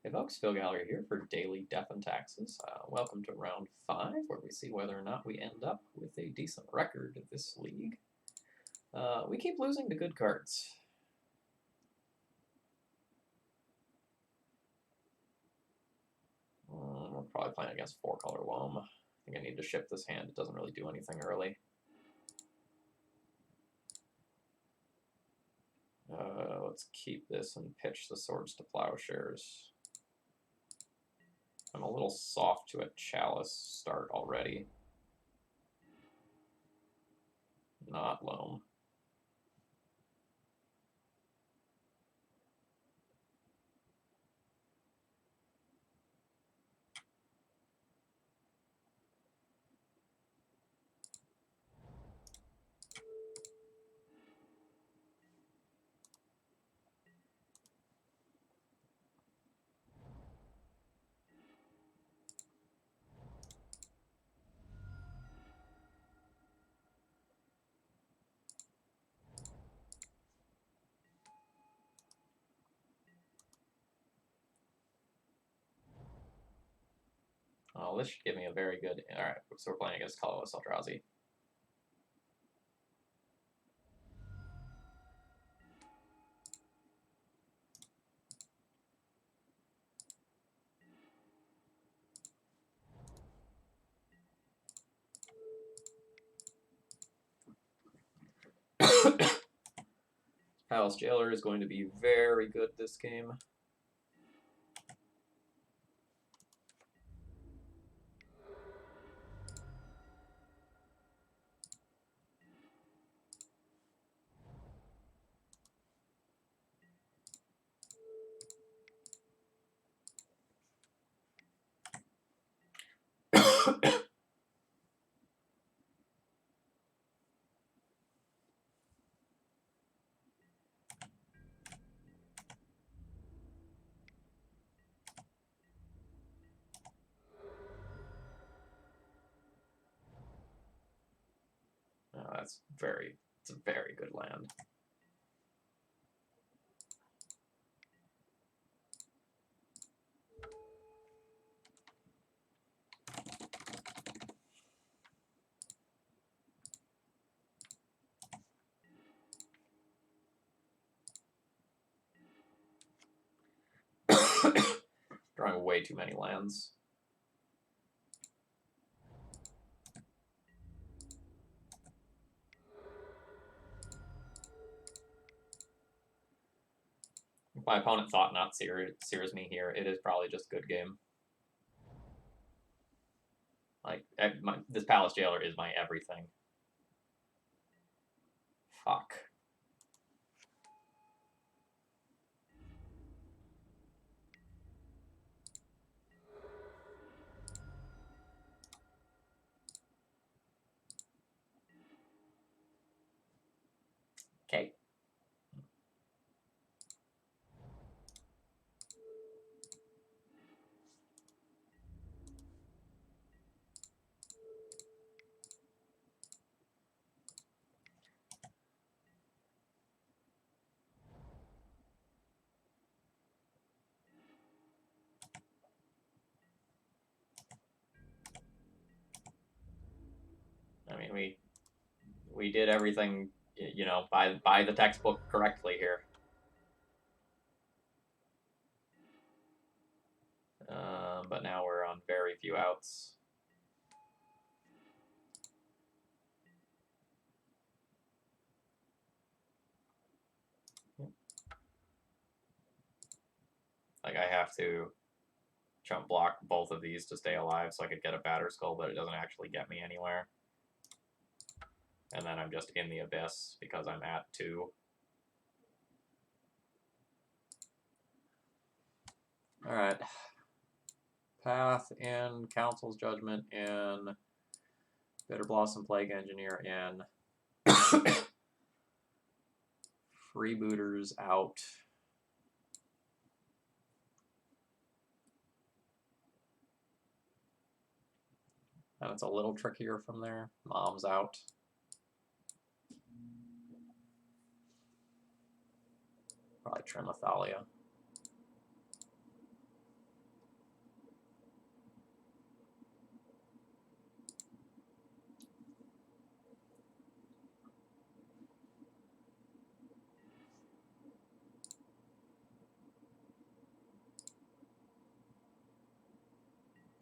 Hey folks, Phil Gallagher here for Daily Death and Taxes. Welcome to round 5, where we see whether or not we end up with a decent record in this league. We keep losing to good cards. We're probably playing against 4-color loam. I think I need to ship this hand. It doesn't really do anything early. Let's keep this and pitch the swords to plowshares. I'm a little soft to a chalice start already. Not loam. Oh, this should give me a very good... Alright, so we're playing against colorless Eldrazi. Palace Jailer is going to be very good this game. It's a very good land. Drawing way too many lands. If my opponent thought not sears me here, it is probably just good game. Like, this Palace Jailer is my everything. Fuck. Okay. I mean, we did everything, you know, by the textbook correctly here. But now we're on very few outs. Like, I have to jump block both of these to stay alive so I could get a Batterskull, but it doesn't actually get me anywhere. And then I'm just in the abyss because I'm at 2. Alright. Path in, Council's Judgment in, Bitter Blossom Plague Engineer in, Freebooters out. And it's a little trickier from there. Mom's out. Probably Trimethalia.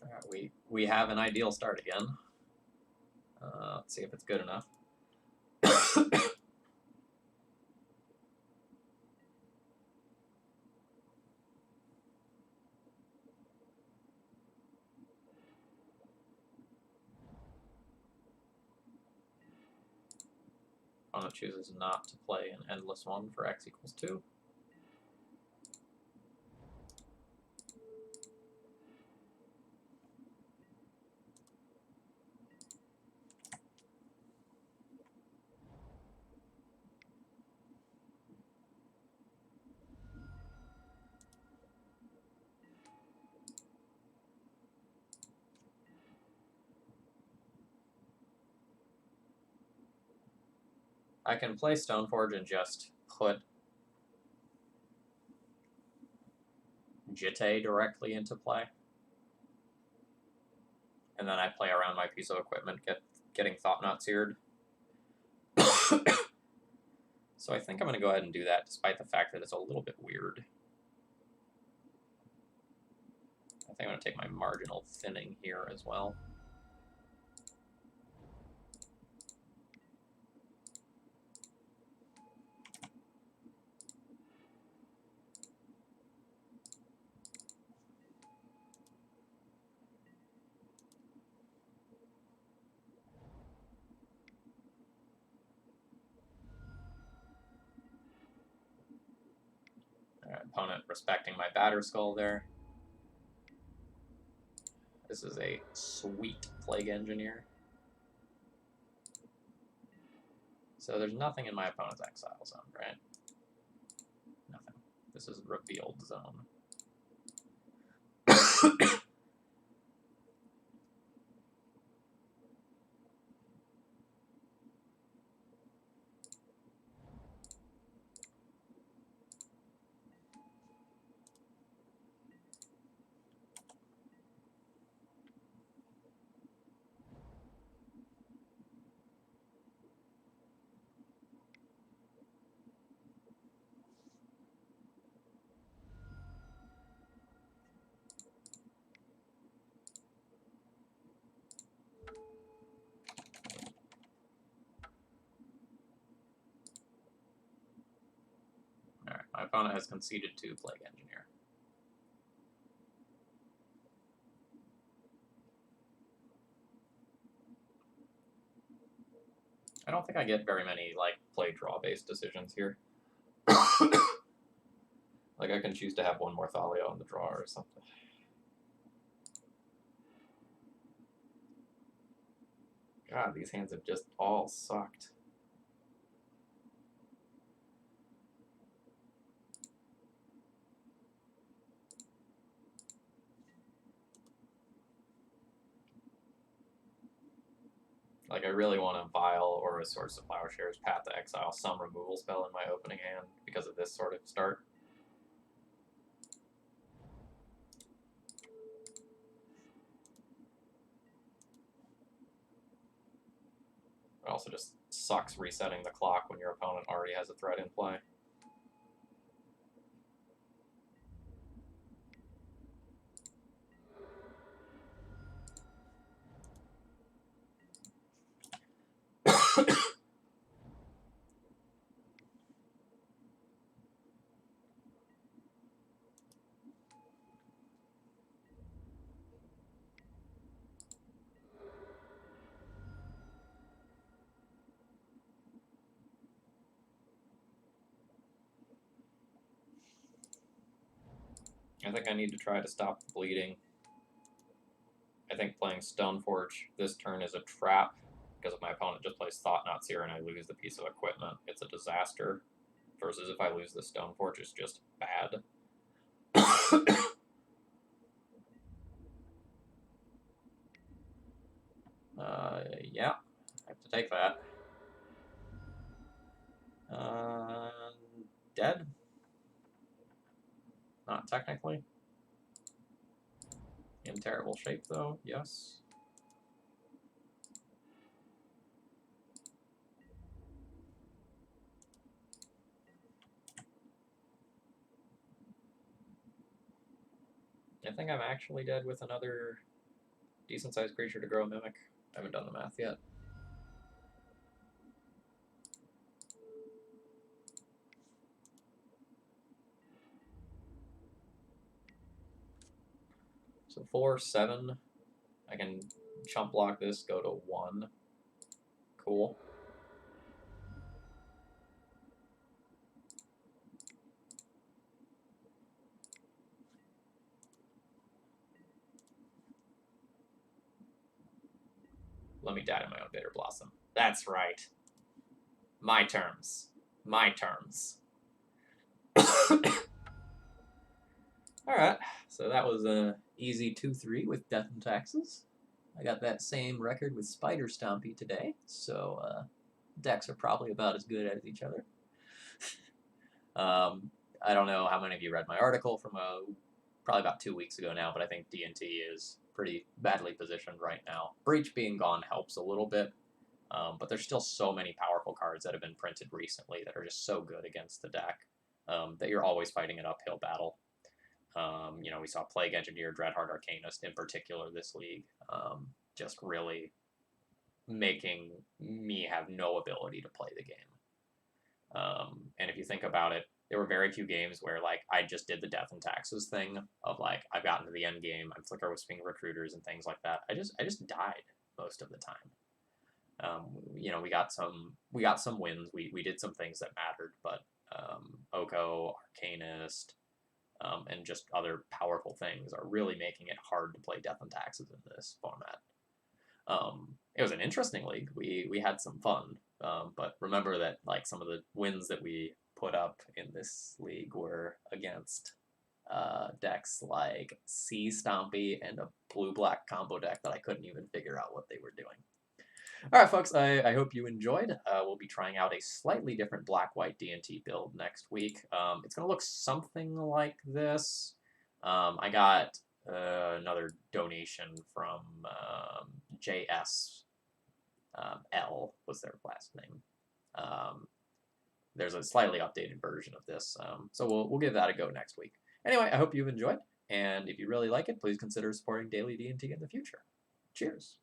Alright, we have an ideal start again. Let's see if it's good enough. Opponent chooses not to play an endless one for x equals 2. I can play Stoneforge and just put Jitte directly into play. And then I play around my piece of equipment, getting Thought-Knot Seared. So I think I'm going to go ahead and do that, despite the fact that it's a little bit weird. I think I'm going to take my marginal thinning here as well. Opponent respecting my batter skull there. This is a sweet Plague Engineer. So there's nothing in my opponent's exile zone, right? Nothing. This is revealed zone. Alright, my opponent has conceded to Plague Engineer. I don't think I get very many, like, play draw-based decisions here. Like, I can choose to have one more Thalia on the draw or something. God, these hands have just all sucked. Like, I really want a Vial or a Source of Plowshares Path to exile some removal spell in my opening hand because of this sort of start. It also just sucks resetting the clock when your opponent already has a threat in play. I think I need to try to stop the bleeding. I think playing Stoneforge this turn is a trap, because if my opponent just plays Thought-Knot Seer and I lose the piece of equipment, it's a disaster. Versus if I lose the Stoneforge, it's just bad. Yeah, I have to take that. Dead? Not technically. In terrible shape, though, yes. I think I'm actually dead with another decent sized creature to grow a Mimic. I haven't done the math yet. So 4, 7. I can chump block this, go to 1. Cool. Let me die to my own Bitter Blossom. That's right. My terms. My terms. Alright, so that was an easy 2-3 with Death and Taxes. I got that same record with Spider Stompy today, so decks are probably about as good as each other. I don't know how many of you read my article from probably about 2 weeks ago now, but I think D&T is pretty badly positioned right now. Breach being gone helps a little bit, but there's still so many powerful cards that have been printed recently that are just so good against the deck that you're always fighting an uphill battle. You know, we saw Plague Engineer, Dreadheart Arcanist in particular this league, just really making me have no ability to play the game. And if you think about it, there were very few games where, like, I just did the Death and Taxes thing of, like, I've gotten to the end game, I'm Flicker Wisping Recruiters and things like that. I just died most of the time. You know, we got some wins. We did some things that mattered, but Oko, Arcanist, and just other powerful things are really making it hard to play Death and Taxes in this format. It was an interesting league. We had some fun, but remember that, like, some of the wins that we put up in this league were against decks like Sea Stompy and a blue-black combo deck that I couldn't even figure out what they were doing. All right, folks, I hope you enjoyed. We'll be trying out a slightly different black-white D&T build next week. It's going to look something like this. I got another donation from JS. L was their last name. There's a slightly updated version of this, so we'll give that a go next week. Anyway, I hope you've enjoyed, and if you really like it, please consider supporting Daily D&T in the future. Cheers!